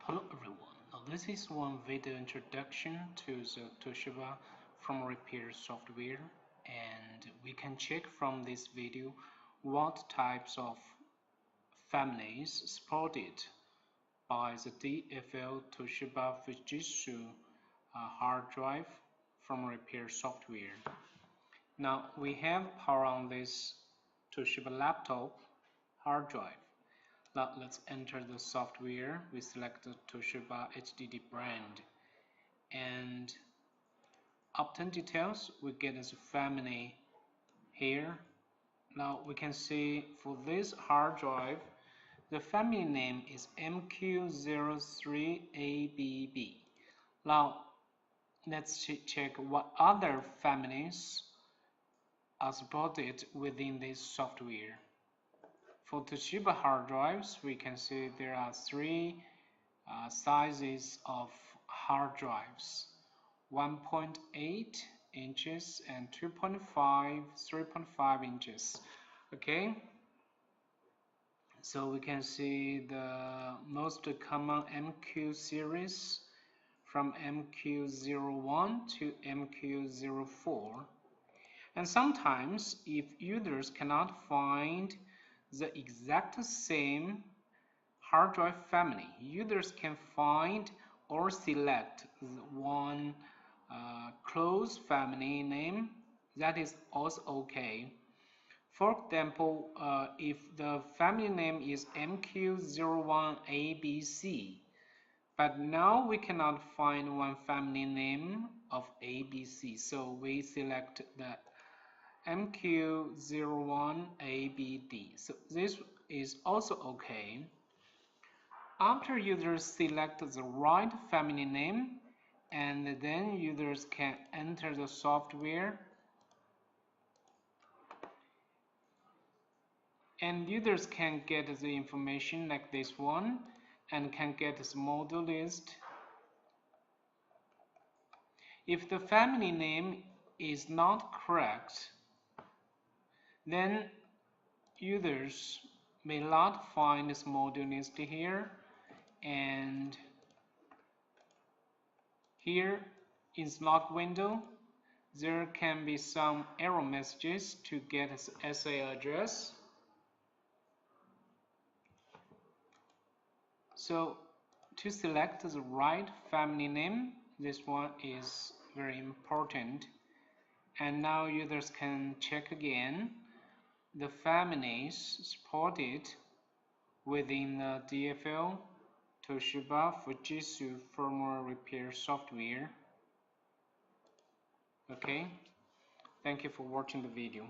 Hello everyone, now this is one video introduction to the Toshiba firmware repair software, and we can check from this video what types of families supported by the DFL Toshiba Fujitsu hard drive firmware repair software. Now we have power on this Toshiba laptop hard drive. Now let's enter the software. We select the Toshiba HDD brand and obtain details. We get as a family here. Now we can see for this hard drive, the family name is MQ03ABB. Now let's check what other families are supported within this software. For Toshiba hard drives, we can see there are three sizes of hard drives: 1.8 inches and 2.5, 3.5 inches. Okay, so we can see the most common MQ series from MQ01 to MQ04. And sometimes, if users cannot find the exact same hard drive family, users can find or select one close family name. That is also okay. For example, if the family name is MQ01ABC, but now we cannot find one family name of ABC, so we select the MQ01ABD. So this is also okay. After users select the right family name, and then users can enter the software, and users can get the information like this one, and can get this model list. If the family name is not correct, then users may not find this module list here, and here in log window there can be some error messages to get SA address. So to select the right family name, this one is very important. And now users can check again the families supported within the DFL Toshiba Fujitsu firmware repair software. Okay, thank you for watching the video.